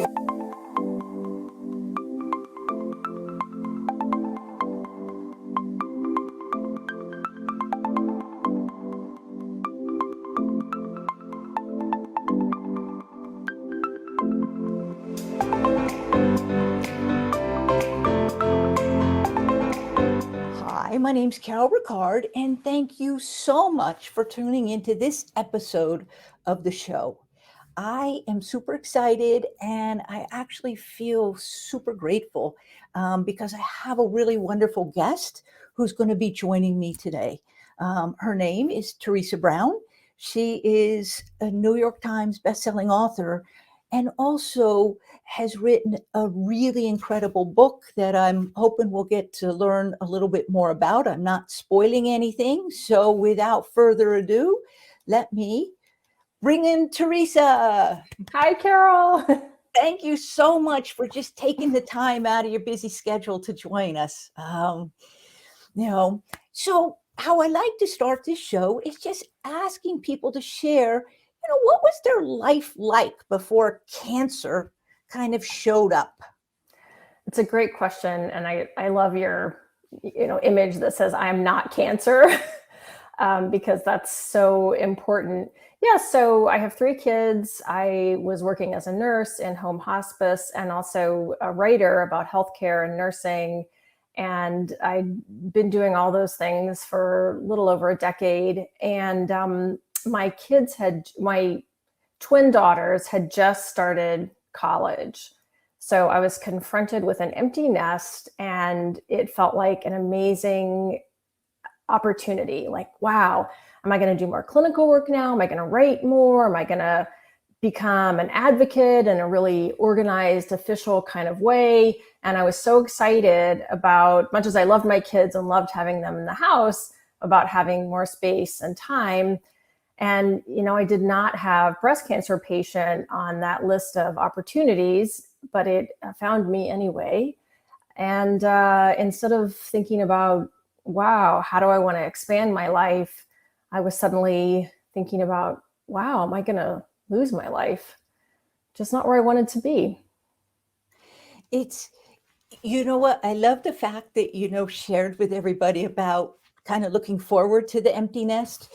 Hi, my name's Carol Ricard, and thank you so much for tuning into this episode of the show. I am super excited, and I actually feel super grateful because I have a really wonderful guest who's going to be joining me today. Her name is Theresa Brown. She is a New York Times bestselling author and also has written a really incredible book that I'm hoping we'll get to learn a little bit more about. I'm not spoiling anything. So without further ado, let me bring in Theresa. Hi, Carol. Thank you so much for just taking the time out of your busy schedule to join us. So how I like to start this show is just asking people to share, what was their life like before cancer kind of showed up? It's a great question. And I love your, image that says I'm not cancer because that's so important. Yeah. So I have 3 kids. I was working as a nurse in home hospice and also a writer about healthcare and nursing. And I'd been doing all those things for a little over a decade. And my twin daughters had just started college. So I was confronted with an empty nest, and it felt like an amazing opportunity. Like, wow, am I going to do more clinical work now? Am I going to write more? Am I going to become an advocate in a really organized, official kind of way? And I was so excited about, much as I loved my kids and loved having them in the house, about having more space and time. And, I did not have breast cancer patient on that list of opportunities, but it found me anyway. And instead of thinking about, wow, how do I want to expand my life? I was suddenly thinking about, wow, am I going to lose my life? Just not where I wanted to be. It's, what? I love the fact that, shared with everybody about kind of looking forward to the empty nest.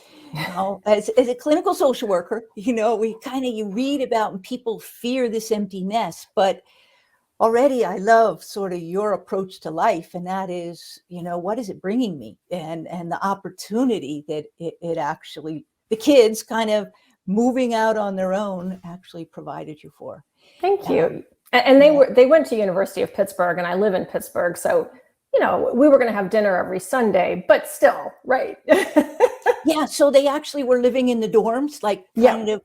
As a clinical social worker, you read about and people fear this empty nest, but already I love sort of your approach to life. And that is, what is it bringing me? And the opportunity that it actually, the kids kind of moving out on their own actually provided you for. Thank you. And they went to University of Pittsburgh, and I live in Pittsburgh. So, we were going to have dinner every Sunday, but still, right. Yeah. So they actually were living in the dorms, like kind of.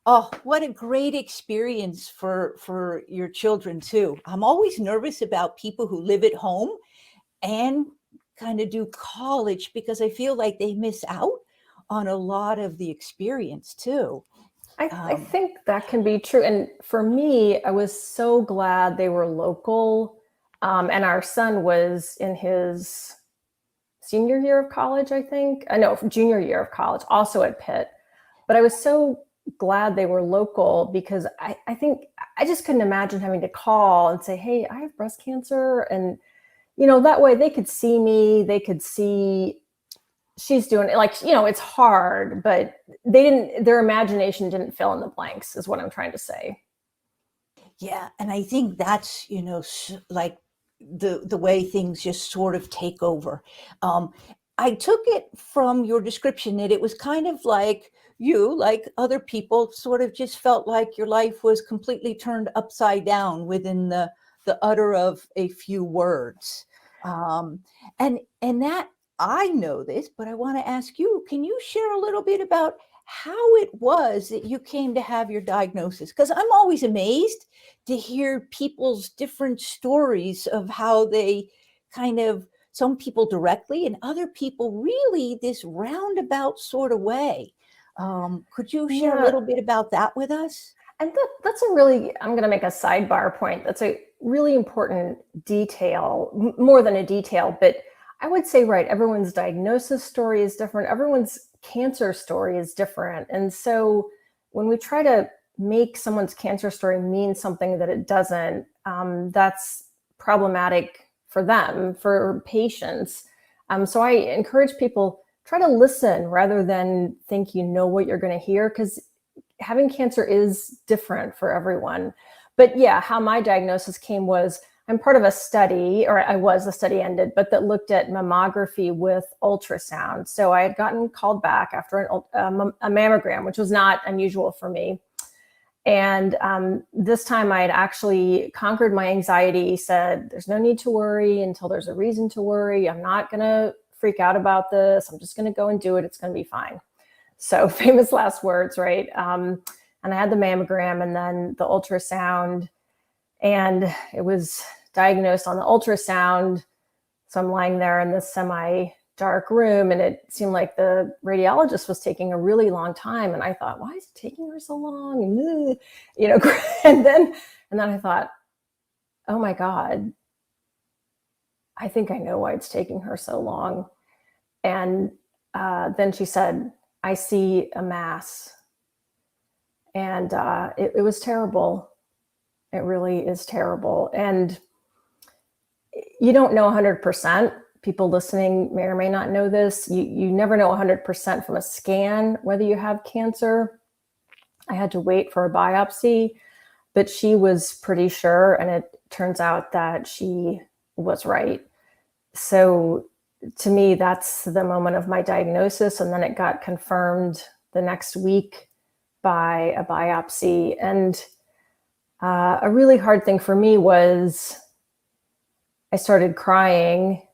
Oh, what a great experience for your children too. I'm always nervous about people who live at home and kind of do college because I feel like they miss out on a lot of the experience too. I think that can be true. And for me, I was so glad they were local. And our son was in his senior year of college, I think. No, junior year of college, also at Pitt. But I was so glad they were local because I think I just couldn't imagine having to call and say, hey, I have breast cancer. And, that way they could see me, they could see she's doing it. Like, it's hard, but their imagination didn't fill in the blanks is what I'm trying to say. Yeah. And I think that's, like the way things just sort of take over. I took it from your description that it was kind of like you, like other people, sort of just felt like your life was completely turned upside down within the utter of a few words. And that I know this, but I want to ask you, can you share a little bit about how it was that you came to have your diagnosis? Because I'm always amazed to hear people's different stories of how they kind of, some people directly and other people really this roundabout sort of way. Could you share a little bit about that with us? And that's a really, I'm going to make a sidebar point. That's a really important detail, more than a detail, but I would say, right, everyone's diagnosis story is different. Everyone's cancer story is different. And so when we try to make someone's cancer story mean something that it doesn't, that's problematic for them, for patients. So I encourage people, try to listen rather than think you know what you're going to hear, because having cancer is different for everyone. But yeah, how my diagnosis came was, I'm part of a study, or I was, the study ended, but that looked at mammography with ultrasound. So I had gotten called back after a mammogram, which was not unusual for me. And this time I had actually conquered my anxiety, said, there's no need to worry until there's a reason to worry. I'm not going to freak out about this. I'm just going to go and do it. It's going to be fine. So famous last words, right? And I had the mammogram and then the ultrasound, and it was diagnosed on the ultrasound. So I'm lying there in this semi-dark room, and it seemed like the radiologist was taking a really long time. And I thought, why is it taking her so long? And, and then I thought, oh my God, I think I know why it's taking her so long. And then she said, I see a mass. And it was terrible. It really is terrible. And you don't know 100%. People listening may or may not know this. You never know 100% from a scan whether you have cancer. I had to wait for a biopsy, but she was pretty sure, and it turns out that she was right. So to me, that's the moment of my diagnosis, and then it got confirmed the next week by a biopsy. And a really hard thing for me was I started crying,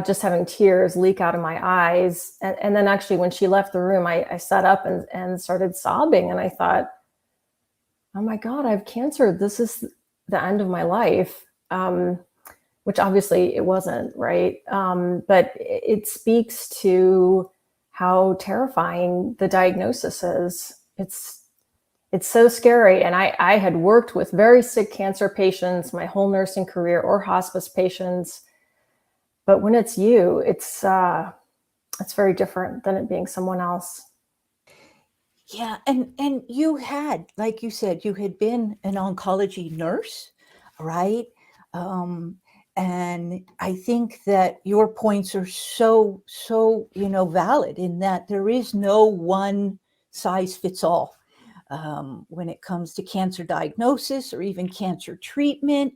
just having tears leak out of my eyes. And then actually when she left the room, I sat up and started sobbing. And I thought, oh my God, I have cancer. This is the end of my life, which obviously it wasn't, right? But it speaks to how terrifying the diagnosis is. It's so scary. And I had worked with very sick cancer patients my whole nursing career, or hospice patients. But when it's you, it's very different than it being someone else. Yeah, and you had, like you said, you had been an oncology nurse, right? Um, and I think that your points are so valid, in that there is no one size fits all when it comes to cancer diagnosis or even cancer treatment.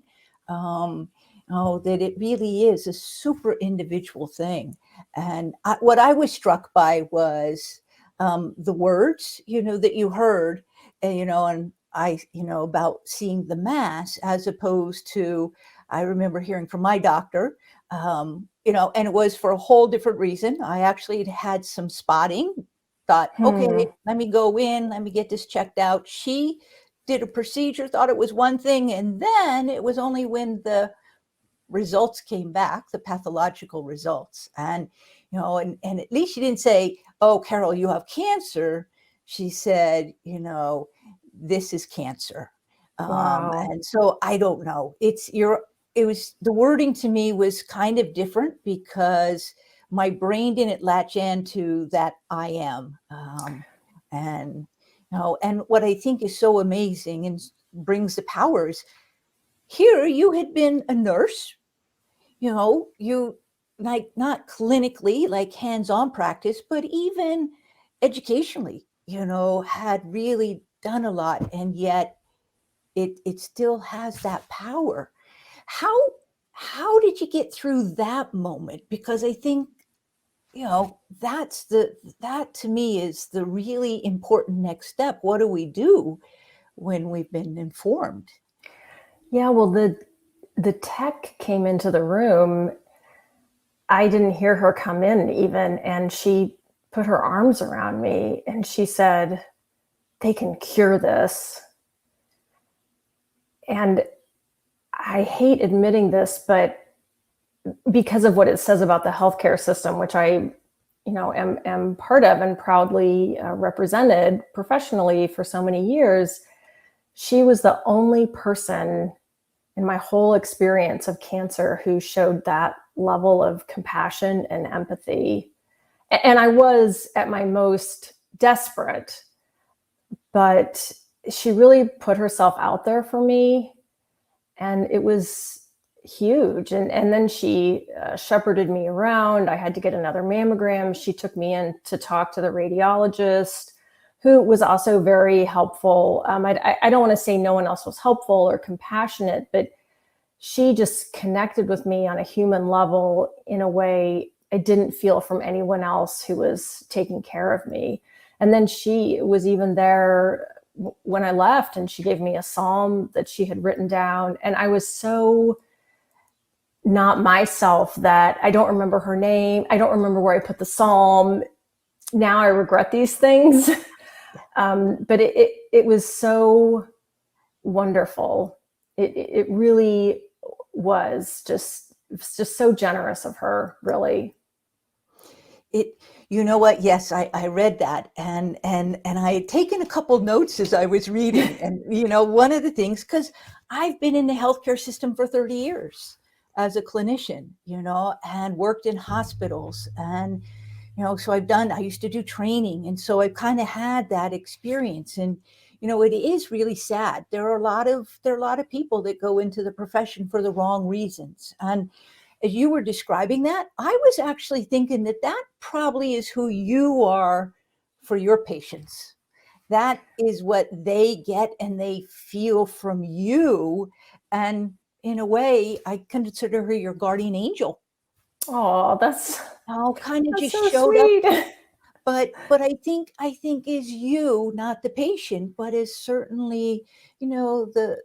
Um, that it really is a super individual thing. And what I was struck by was the words, that you heard, and I, about seeing the mass, as opposed to, I remember hearing from my doctor, and it was for a whole different reason. I actually had some spotting, thought, okay, let me go in, let me get this checked out. She did a procedure, thought it was one thing, and then it was only when the results came back, the pathological results. And, and at least she didn't say, oh, Carol, you have cancer. She said, this is cancer. Wow. And so I don't know. The wording to me was kind of different, because my brain didn't latch into that I am. And what I think is so amazing and brings the powers, here you had been a nurse, you, like, not clinically, like hands-on practice, but even educationally, had really done a lot, and yet it still has that power. How did you get through that moment? Because I think, that to me is the really important next step. What do we do when we've been informed? Yeah, well, the tech came into the room. I didn't hear her come in even, and she put her arms around me and she said, they can cure this. And I hate admitting this, but because of what it says about the healthcare system, which I, am part of and proudly represented professionally for so many years, she was the only person in my whole experience of cancer who showed that level of compassion and empathy. And I was at my most desperate, but she really put herself out there for me, and it was huge. And then she shepherded me around. I had to get another mammogram. She took me in to talk to the radiologist, who was also very helpful. I don't want to say no one else was helpful or compassionate, but she just connected with me on a human level in a way I didn't feel from anyone else who was taking care of me. And then she was even there when I left, and she gave me a psalm that she had written down. And I was so not myself that I don't remember her name. I don't remember where I put the psalm. Now I regret these things. But it was so wonderful. It really was just so generous of her, really. You know what? Yes, I read that, and I had taken a couple notes as I was reading. And one of the things, because I've been in the healthcare system for 30 years as a clinician, and worked in hospitals, and so I used to do training, and so I've kind of had that experience. And it is really sad. There are a lot of people that go into the profession for the wrong reasons. And as you were describing that, I was actually thinking that probably is who you are for your patients. That is what they get and they feel from you. And in a way, I consider her your guardian angel. Oh, that's Kind of just so showed up. sweet. But I think is you, not the patient, but is certainly, the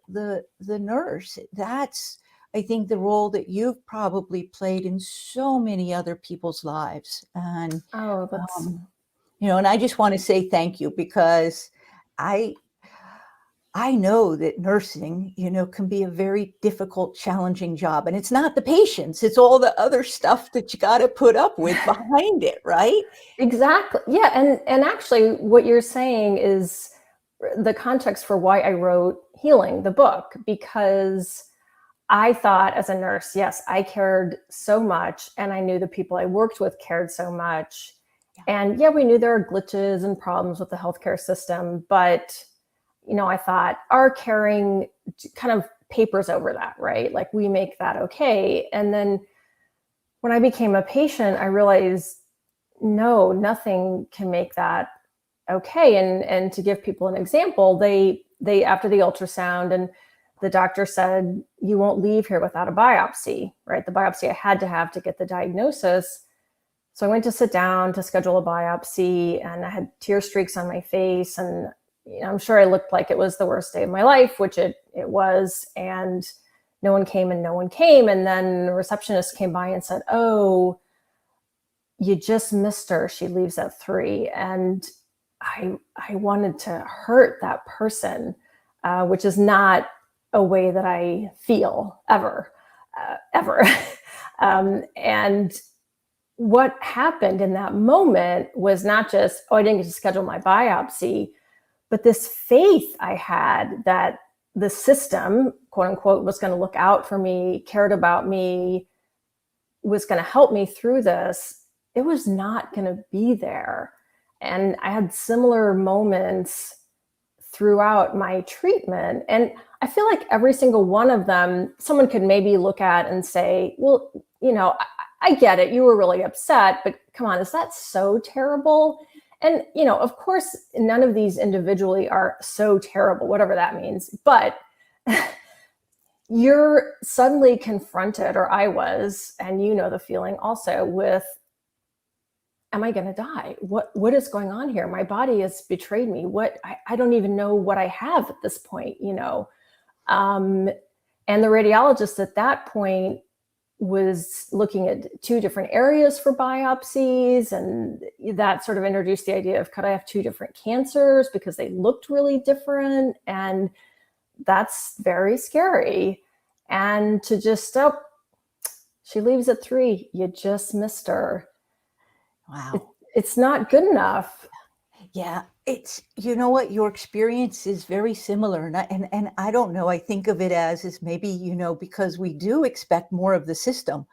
nurse. That's, I think, the role that you've probably played in so many other people's lives. And Oh, that's and I just want to say thank you, because I know that nursing, can be a very difficult, challenging job. And it's not the patients, it's all the other stuff that you got to put up with behind it, right? exactly. Yeah. And actually what you're saying is the context for why I wrote Healing, the book, because I thought as a nurse, yes, I cared so much, and I knew the people I worked with cared so much. Yeah. And yeah, we knew there are glitches and problems with the healthcare system, but I thought our caring kind of papers over that, right? Like, we make that okay. And then when I became a patient, I realized, no, nothing can make that okay. And to give people an example, they after the ultrasound, and the doctor said, you won't leave here without a biopsy, right? The biopsy I had to have to get the diagnosis. So I went to sit down to schedule a biopsy, and I had tear streaks on my face, and I'm sure I looked like it was the worst day of my life, which it was. And no one came. And then the receptionist came by and said, oh, you just missed her. She leaves at 3. And I wanted to hurt that person, which is not a way that I feel ever. And what happened in that moment was not just, oh, I didn't get to schedule my biopsy, but this faith I had that the system, quote unquote, was going to look out for me, cared about me, was going to help me through this. It was not going to be there. And I had similar moments throughout my treatment. And I feel like every single one of them, someone could maybe look at and say, well, I get it. You were really upset, but come on, is that so terrible? And, of course, none of these individually are so terrible, whatever that means. But you're suddenly confronted, or I was, and the feeling also, with, am I going to die? What is going on here? My body has betrayed me. I don't even know what I have at this point, And the radiologist at that point was looking at 2 different areas for biopsies, and that sort of introduced the idea of, could I have 2 different cancers because they looked really different? And that's very scary. And to just, oh, she leaves at 3, you just missed her. Wow. It's not good enough. Yeah, it's, what, your experience is very similar. And I don't know, I think of it as maybe, because we do expect more of the system,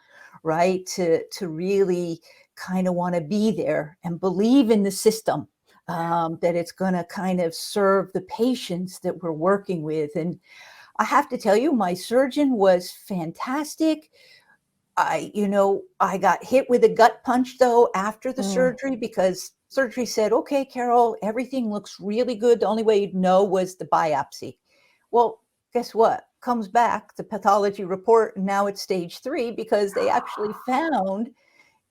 right? To really kind of want to be there and believe in the system. that it's going to kind of serve the patients that we're working with. And I have to tell you, my surgeon was fantastic. I got hit with a gut punch though after the Mm. surgery, because surgery said, okay, Carol, everything looks really good. The only way you'd know was the biopsy. Well, guess what? Comes back the pathology report, and now it's stage 3 because they actually found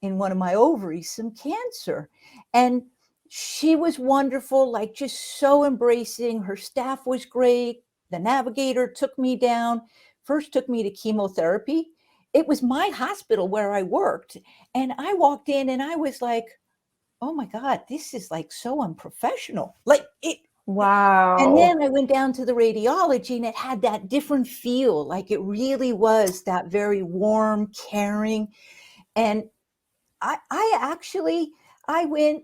in one of my ovaries some cancer. And she was wonderful, like just so embracing. Her staff was great. The navigator took me down, first took me to chemotherapy. It was my hospital where I worked. And I walked in and I was like, oh my God, this is like so unprofessional. Like it. And Wow. then I went down to the radiology and it had that different feel. Like it really was that very warm, caring. And I went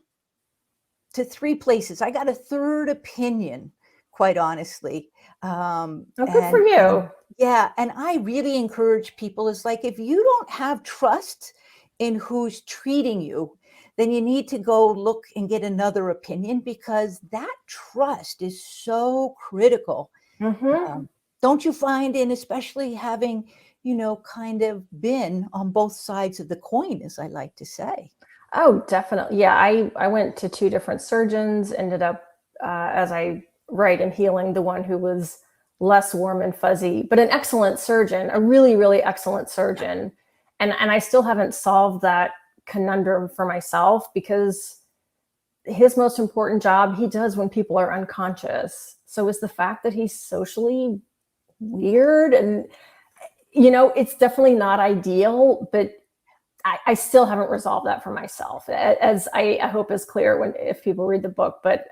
to 3 places. I got a third opinion, quite honestly. Oh, good for And you. yeah, and I really encourage people, is like, if you don't have trust in who's treating you, then you need to go look and get another opinion, because that trust is so critical. Hmm. Um, don't you find, and especially having, kind of been on both sides of the coin, as I like to say. Oh, definitely. Yeah, I went to 2 different surgeons, ended up, as I write in Healing, the one who was less warm and fuzzy, but an excellent surgeon, a really, really excellent surgeon. And I still haven't solved that conundrum for myself, because his most important job he does when people are unconscious. So is the fact that he's socially weird, and it's definitely not ideal, but I still haven't resolved that for myself, as I hope is clear if people read the book. But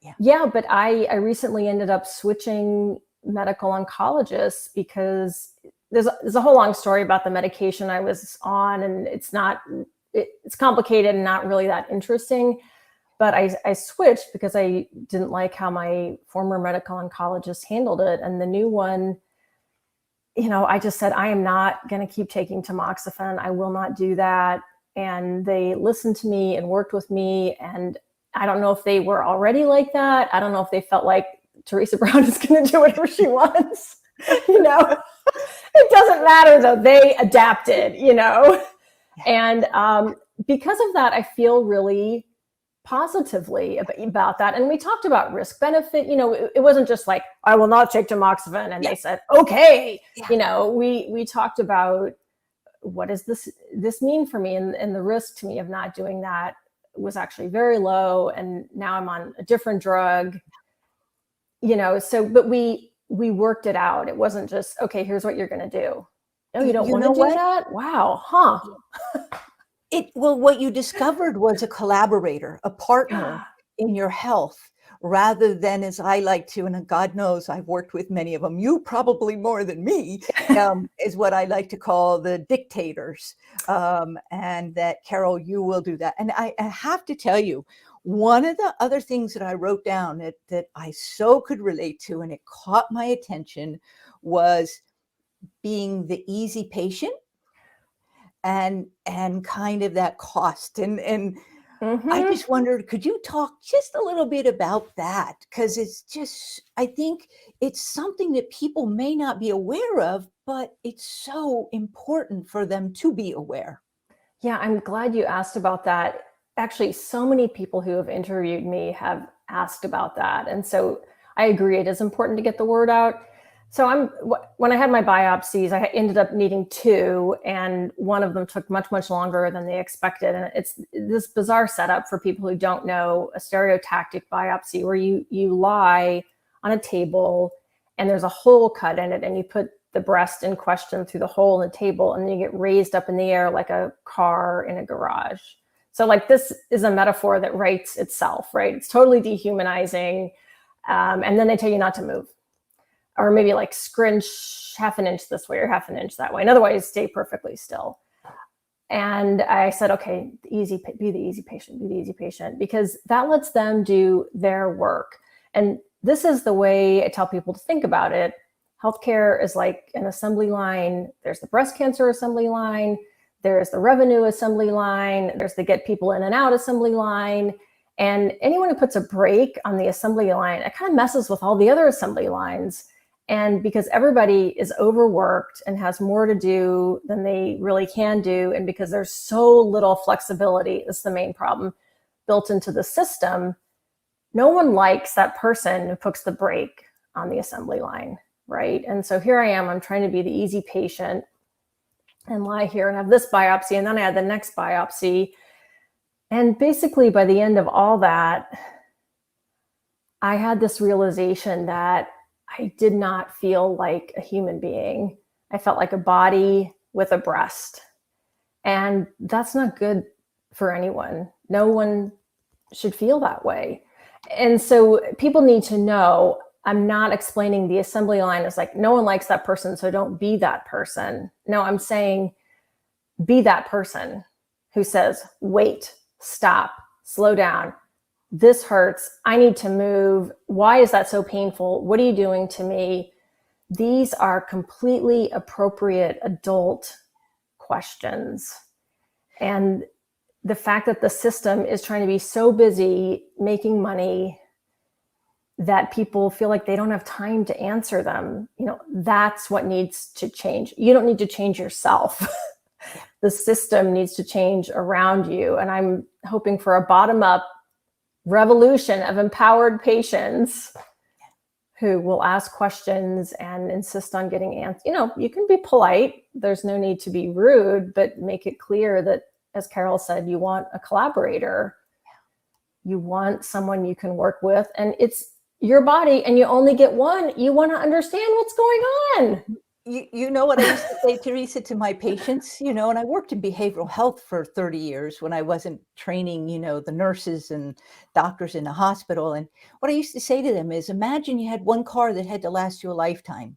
Yeah. yeah, but I recently ended up switching medical oncologists, because there's a whole long story about the medication I was on, and it's complicated and not really that interesting. But I switched because I didn't like how my former medical oncologist handled it, and the new one, I just said, I am not going to keep taking tamoxifen. I will not do that. And they listened to me and worked with me. And I don't know if they were already like that. I don't know if they felt like Theresa Brown is going to do whatever she wants. It doesn't matter though. They adapted. Yeah. And because of that, I feel really positively about that. And we talked about risk benefit. It wasn't just like, I will not take tamoxifen, and Yeah. they said, okay. Yeah. We talked about, what does this mean for me, and the risk to me of not doing that was actually very low. And now I'm on a different drug. But we worked it out. It wasn't just, okay, here's what you're going to do. Oh, you don't You want to know do what? that? Wow. Huh. Well, what you discovered was a collaborator, a partner in your health, rather than, as I like to, and God knows I've worked with many of them, you probably more than me, is what I like to call the dictators. And that, Carol, you will do that. And I have to tell you, one of the other things that I wrote down that I so could relate to, and it caught my attention, was being the easy patient, and kind of that cost. And I Mm-hmm. just wondered, could you talk just a little bit about that? Because it's just, I think it's something that people may not be aware of, but it's so important for them to be aware. Yeah, I'm glad you asked about that. Actually, so many people who have interviewed me have asked about that. And so I agree, it is important to get the word out. So when I had my biopsies, I ended up needing 2, and one of them took much, much longer than they expected. And it's this bizarre setup, for people who don't know, a stereotactic biopsy, where you lie on a table and there's a hole cut in it, and you put the breast in question through the hole in the table, and then you get raised up in the air like a car in a garage. So like, this is a metaphor that writes itself, right? It's totally dehumanizing. And then they tell you not to move, or maybe like scrunch half an inch this way or half an inch that way, and otherwise stay perfectly still. And I said, okay, be the easy patient, because that lets them do their work. And this is the way I tell people to think about it. Healthcare is like an assembly line. There's the breast cancer assembly line. There's the revenue assembly line. There's the get people in and out assembly line. And anyone who puts a brake on the assembly line, it kind of messes with all the other assembly lines. And because everybody is overworked and has more to do than they really can do, and because there's so little flexibility, is the main problem built into the system, no one likes that person who puts the brake on the assembly line, right? And so here I am, I'm trying to be the easy patient and lie here and have this biopsy, and then I had the next biopsy. And basically by the end of all that, I had this realization that I did not feel like a human being. I felt like a body with a breast. And that's not good for anyone. No one should feel that way. And so people need to know, I'm not explaining the assembly line as like, no one likes that person, so don't be that person. No, I'm saying be that person who says, wait, stop, slow down. This hurts. I need to move. Why is that so painful? What are you doing to me? These are completely appropriate adult questions. And the fact that the system is trying to be so busy making money that people feel like they don't have time to answer them, that's what needs to change. You don't need to change yourself. The system needs to change around you. And I'm hoping for a bottom-up revolution of empowered patients who will ask questions and insist on getting answers. You can be polite. There's no need to be rude, but make it clear that, as Carol said, you want a collaborator. You want someone you can work with, and it's your body and you only get one. You want to understand what's going on. You know what I used to say, Theresa, to my patients, and I worked in behavioral health for 30 years when I wasn't training, the nurses and doctors in the hospital. And what I used to say to them is, imagine you had one car that had to last you a lifetime.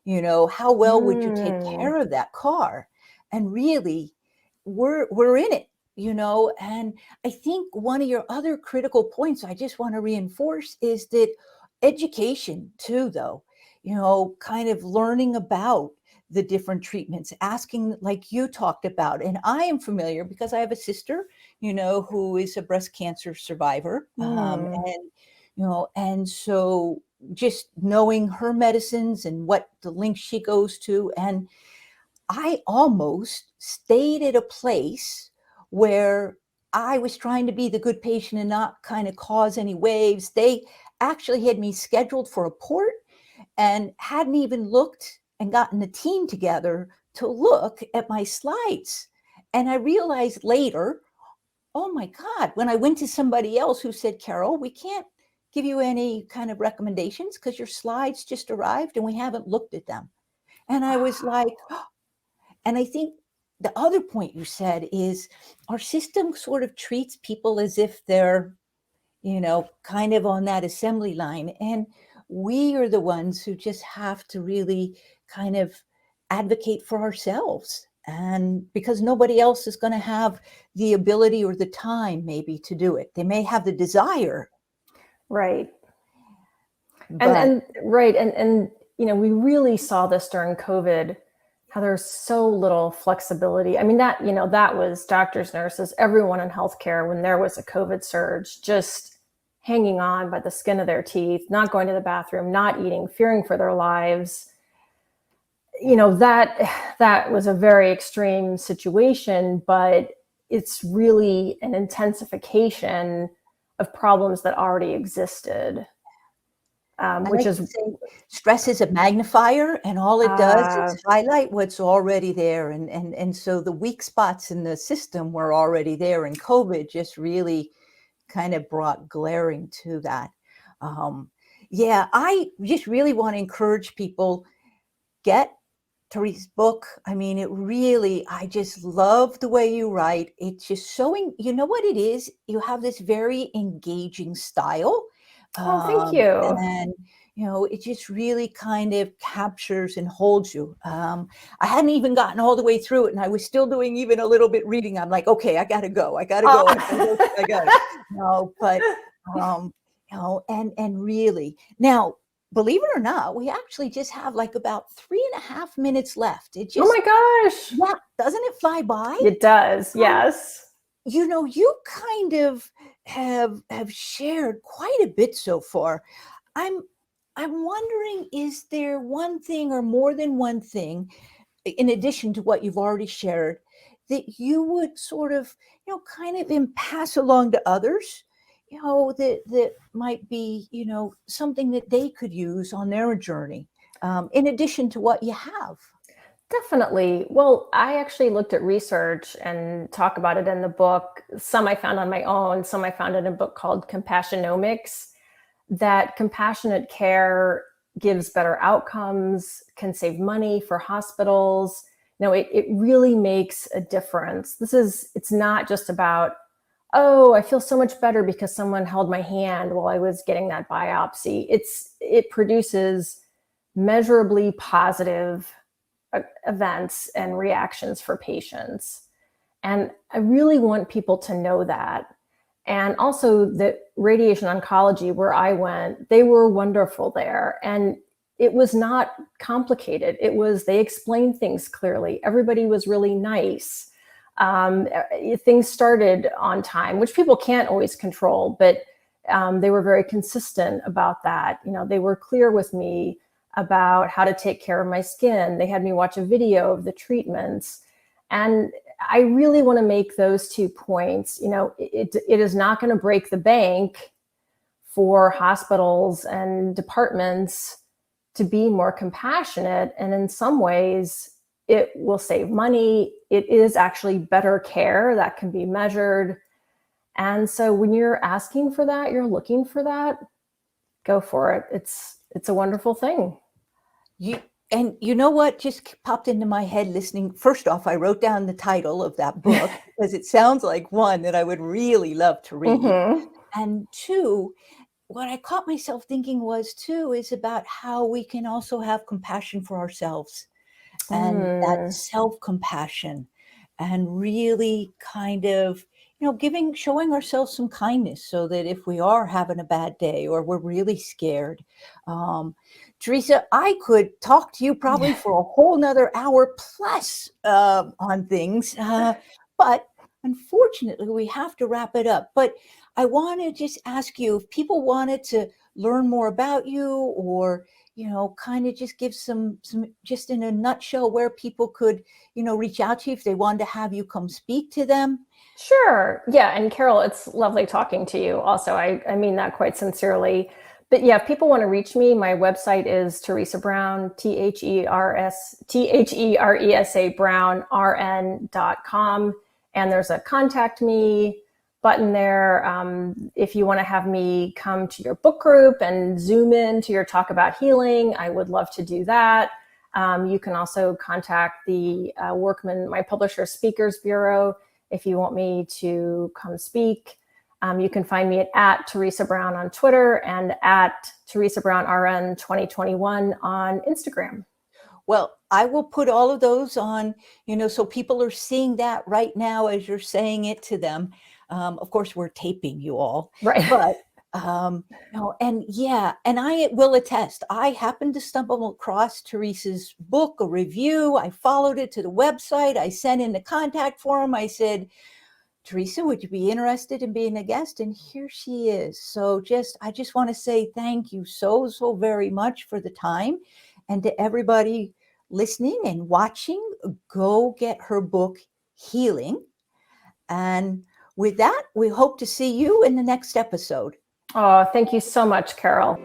How well would you take care of that car? And really, we're in it, and I think one of your other critical points I just want to reinforce is that education too, though. Kind of learning about the different treatments, asking like you talked about. And I am familiar because I have a sister, who is a breast cancer survivor. And so just knowing her medicines and what the links she goes to. And I almost stayed at a place where I was trying to be the good patient and not kind of cause any waves. They actually had me scheduled for a port and hadn't even looked and gotten a team together to look at my slides. And I realized later, oh my God, when I went to somebody else who said, Carol, we can't give you any kind of recommendations because your slides just arrived and we haven't looked at them. And I was like, oh. And I think the other point you said is our system sort of treats people as if they're, kind of on that assembly line. And we are the ones who just have to really kind of advocate for ourselves. And because nobody else is going to have the ability or the time maybe to do it. They may have the desire. Right. But, and right. And, we really saw this during COVID, how there's so little flexibility. I mean, that was doctors, nurses, everyone in healthcare when there was a COVID surge, just hanging on by the skin of their teeth, not going to the bathroom, not eating, fearing for their lives. That was a very extreme situation, but it's really an intensification of problems that already existed. Which is stress is a magnifier, and all it does is highlight what's already there. And so the weak spots in the system were already there, and COVID just really kind of brought glaring to that. I just really want to encourage people, get Theresa's book. I mean, I just love the way you write. It's just showing, you know what it is? You have this very engaging style. Thank you. And, it just really kind of captures and holds you. I hadn't even gotten all the way through it, and I was still doing even a little bit reading. I'm like, okay, I got to go. I got to go. I got it. No, but, and really now, believe it or not, we actually just have like about 3.5 minutes left. It just, oh my gosh. Yeah. Doesn't it fly by? It does. Yes. You kind of, have shared quite a bit so far. I'm I'm wondering, is there one thing or more than one thing, in addition to what you've already shared, that you would sort of, kind of pass along to others, that might be, something that they could use on their journey, in addition to what you have? Definitely. Well, I actually looked at research and talk about it in the book. Some I found on my own, some I found in a book called Compassionomics, that compassionate care gives better outcomes, can save money for hospitals. It really makes a difference. It's not just about, oh, I feel so much better because someone held my hand while I was getting that biopsy. It produces measurably positive events and reactions for patients. And I really want people to know that. And also that radiation oncology, where I went, they were wonderful there. And it was not complicated. They explained things clearly. Everybody was really nice. Things started on time, which people can't always control, but they were very consistent about that. They were clear with me about how to take care of my skin. They had me watch a video of the treatments. And I really want to make those 2 points. It is not going to break the bank for hospitals and departments to be more compassionate. And in some ways, it will save money. It is actually better care that can be measured. And so when you're asking for that, you're looking for that, go for it. It's a wonderful thing. And you know what just popped into my head listening? First off, I wrote down the title of that book because it sounds like one that I would really love to read. Mm-hmm. And two, what I caught myself thinking was too is about how we can also have compassion for ourselves, and that self-compassion, and really kind of, showing ourselves some kindness, so that if we are having a bad day or we're really scared, Theresa, I could talk to you probably for a whole nother hour plus on things, but unfortunately we have to wrap it up. But I want to just ask you, if people wanted to learn more about you, or kind of just give some just in a nutshell, where people could reach out to you if they wanted to have you come speak to them. Sure. Yeah. And Carol, it's lovely talking to you also. I mean that quite sincerely. But yeah, if people want to reach me, my website is Theresa Brown, Theresa Brown, RN.com. And there's a contact me button there. If you want to have me come to your book group and Zoom in to your talk about healing, I would love to do that. You can also contact the Workman, my publisher, Speakers Bureau, if you want me to come speak. You can find me at Theresa Brown on Twitter and at Theresa Brown RN 2021 on Instagram. Well, I will put all of those on, so people are seeing that right now as you're saying it to them. Of course, we're taping you all, right? But and yeah, and I will attest, I happened to stumble across Theresa's book, a review. I followed it to the website. I sent in the contact form. I said, Theresa, would you be interested in being a guest? And here she is. So I just want to say thank you so very much for the time. And to everybody listening and watching, go get her book, Healing. And with that, we hope to see you in the next episode. Oh, thank you so much, Carol.